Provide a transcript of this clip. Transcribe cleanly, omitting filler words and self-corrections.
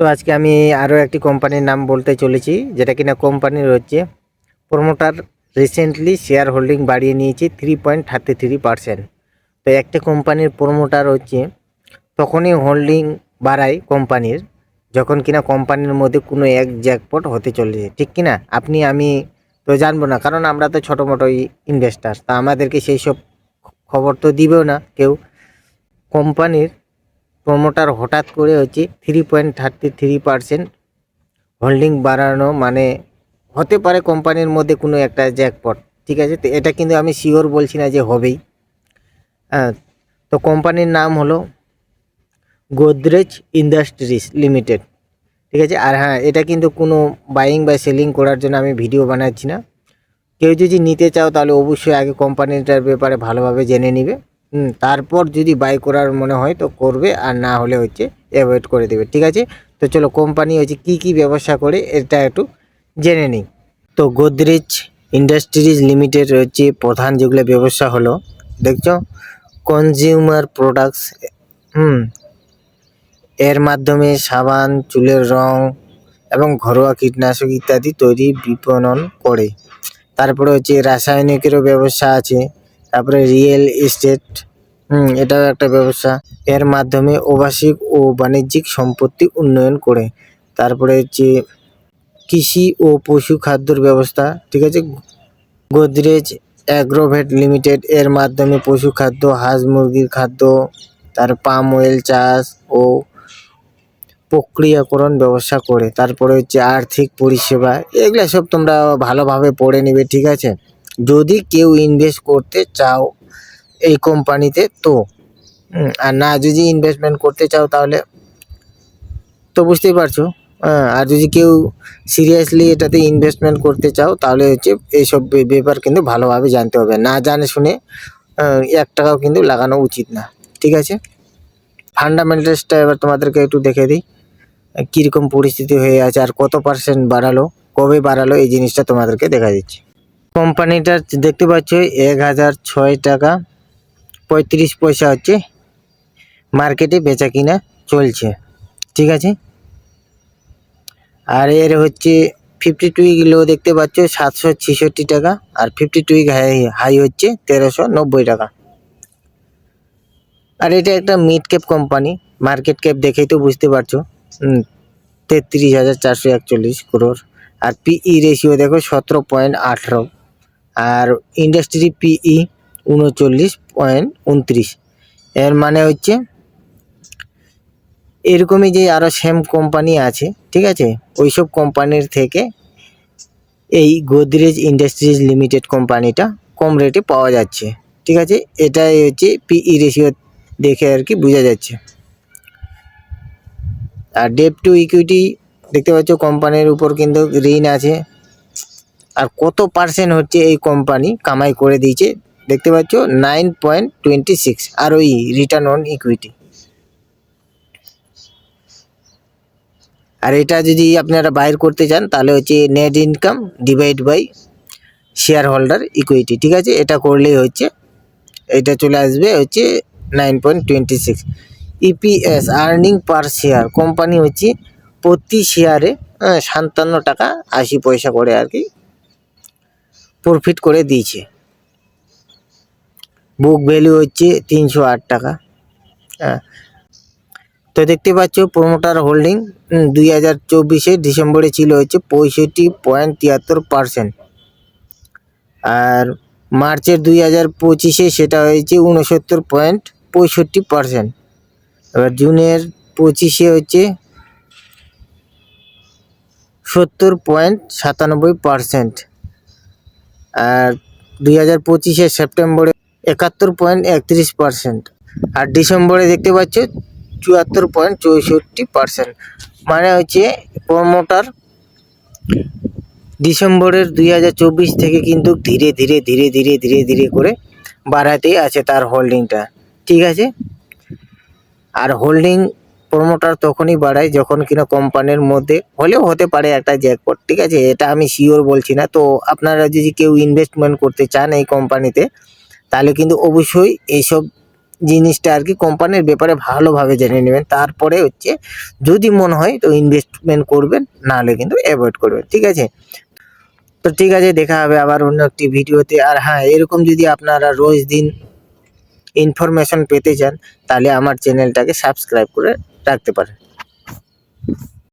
তো আজকে আমি আরও একটি কোম্পানির নাম বলতে চলেছি, যেটা কিনা কোম্পানির হচ্ছে প্রমোটার রিসেন্টলি শেয়ার হোল্ডিং বাড়িয়ে নিয়েছে 3.33%। তো একটা কোম্পানির প্রমোটার হচ্ছে তখনই হোল্ডিং বাড়ায় কোম্পানির, যখন কিনা কোম্পানির মধ্যে কোনো এক জ্যাকপট হতে চলেছে, ঠিক কিনা? আপনি আমি তো জানবো না, কারণ আমরা তো ছোটো মোটো ইনভেস্টার, তা আমাদেরকে সেই সব খবর তো দিবেও না কেউ। কোম্পানির প্রমোটার হঠাৎ করে হচ্ছে 3.33% হোল্ডিং বাড়ানো মানে হতে পারে কোম্পানির মধ্যে কোনো একটা জ্যাকপট, ঠিক আছে? তো এটা কিন্তু আমি শিওর বলছি না যে হবেই। হ্যাঁ, তো কোম্পানির নাম হলো গোদরেজ ইন্ডাস্ট্রিজ লিমিটেড, ঠিক আছে? আর হ্যাঁ, এটা কিন্তু কোনো বাইং বা সেলিং করার জন্য আমি ভিডিও বানাচ্ছি না। কেউ যদি নিতে চাও তাহলে অবশ্যই আগে কোম্পানিটার ব্যাপারে ভালোভাবে জেনে নিবে, তারপর যদি বাই করার মনে হয় তো করবে, আর না হলে হচ্ছে অ্যাভয়েড করে দেবে, ঠিক আছে? তো চলো কোম্পানি হচ্ছে কী কী ব্যবসা করে এটা একটু জেনে নিই। তো গোদরেজ ইন্ডাস্ট্রিজ লিমিটেড হচ্ছে প্রধান যেগুলো ব্যবসা হলো, দেখছো, কনজিউমার প্রোডাক্টস। এর মাধ্যমে সাবান, চুলের রং এবং ঘরোয়া কীটনাশক ইত্যাদি তৈরি বিপণন করে। তারপরে হচ্ছে রাসায়নিকেরও ব্যবসা আছে। তারপরে রিয়েল এস্টেট, এটাও একটা ব্যবসা। এর মাধ্যমে আবাসিক ও বাণিজ্যিক সম্পত্তি উন্নয়ন করে। তারপরে হচ্ছে কৃষি ও পশু খাদ্যর ব্যবস্থা, ঠিক আছে। গোদরেজ অ্যাগ্রোভেট লিমিটেড এর মাধ্যমে পশু খাদ্য, হাঁস মুরগির খাদ্য, তার পাম অয়েল চাষ ও প্রক্রিয়াকরণ ব্যবসা করে। তারপরে হচ্ছে আর্থিক পরিষেবা, এগুলো সব তোমরা ভালোভাবে পড়ে নিবে, ঠিক আছে? যদি কেউ ইনভেস্ট করতে চাও এই কোম্পানিতে তো, আর না যদি ইনভেস্টমেন্ট করতে চাও তাহলে তো বুঝতেই পারছো। আর যদি কেউ সিরিয়াসলি এটাতে ইনভেস্টমেন্ট করতে চাও তাহলে হচ্ছে এইসব ব্যাপার কিন্তু ভালোভাবে জানতে হবে, না জানে শুনে 1 টাকাও কিন্তু লাগানো উচিত না, ঠিক আছে? ফান্ডামেন্টালসটা এবার তোমাদেরকে একটু দেখে দিই কীরকম পরিস্থিতি হয়ে আছে আর কত পার্সেন্ট বাড়ালো, কবে বাড়ালো, এই জিনিসটা তোমাদেরকে দেখা দিচ্ছি। কোম্পানিটার দেখতে পাচ্ছ 1006 টাকা 35 পয়সা হচ্ছে মার্কেটে বেচা কিনা চলছে, ঠিক আছে? আর এর হচ্ছে 52 উইক লো দেখতে পাচ্ছ 766 টাকা, আর 52 উইক হাই হচ্ছে 1390 টাকা। আর এটা একটা mid cap company, market cap দেখেই তো বুঝতে পারছো, 33,441 করোড়। আর পিই রেশিও দেখো 17.18, আর ইন্ডাস্ট্রি পিই 39.29। এর মানে হচ্ছে এরকমই যে আরও সেম কোম্পানি আছে, ঠিক আছে, ওইসব কোম্পানির থেকে এই গোদরেজ ইন্ডাস্ট্রিজ লিমিটেড কোম্পানিটা কম রেটে পাওয়া যাচ্ছে, ঠিক আছে? এটাই হচ্ছে পিই রেশিও দেখে আর কি বোঝা যাচ্ছে। আর ডেট টু ইকুইটি দেখতে পাচ্ছ কোম্পানির উপর কিন্তু ঋণ আছে। আর কত পার্সেন্ট হচ্ছে এই কোম্পানি কামাই করে দিয়েছে দেখতে পাচ্ছ 9.26 আর ওই রিটার্ন অন ইকুইটি। আর এটা যদি আপনারা বাইর করতে চান তাহলে হচ্ছে net income divide by share holder equity, ঠিক আছে? এটা করলেই হচ্ছে এটা চলে আসবে হচ্ছে 9.26। ইপিএস আর্নিং পার শেয়ার, কোম্পানি হচ্ছে প্রতি শেয়ারে 57 টাকা 80 পয়সা করে আর কি প্রফিট করে দিয়েছে। বুক ভ্যালু হচ্ছে 308 টাকা। তো দেখতে পাচ্ছ প্রমোটার হোল্ডিং 2024 ডিসেম্বরে ছিল হচ্ছে 65.73%, আর মার্চের 2025 সেটা হয়েছে 69.65%। এবার জুনের 25 হচ্ছে 70.97%, আর 2025 সেপ্টেম্বরে 71.31%, আর ডিসেম্বরে দেখতে পাচ্ছ 74.64%। মানে হচ্ছে প্রমোটার ডিসেম্বরের 2024 থেকে কিন্তু ধীরে ধীরে ধীরে ধীরে ধীরে ধীরে করে বাড়াতেই আছে তার হোল্ডিংটা, ঠিক আছে? আর হোল্ডিং প্রমোটার তখনই বাড়ায় যখন কিনা কোম্পানির মধ্যে হলেও হতে পারে একটা জ্যাকপট, ঠিক আছে? এটা আমি শিওর বলছি না। তো আপনারা যদি কেউ ইনভেস্টমেন্ট করতে চান এই কোম্পানিতে তাহলে কিন্তু অবশ্যই এইসব জিনিসটা আর কি কোম্পানির ব্যাপারে ভালোভাবে জেনে নেবেন, তারপরে হচ্ছে যদি মনে হয় তো ইনভেস্টমেন্ট করবেন, নাহলে কিন্তু অ্যাভয়েড করবেন। ঠিক আছে, তো ঠিক আছে, দেখা হবে আবার অন্য একটি ভিডিওতে। আর হ্যাঁ, এরকম যদি আপনারা রোজ দিন ইনফরমেশন পেতে চান তাহলে আমার চ্যানেলটাকে সাবস্ক্রাইব করে রাখতে পারেন।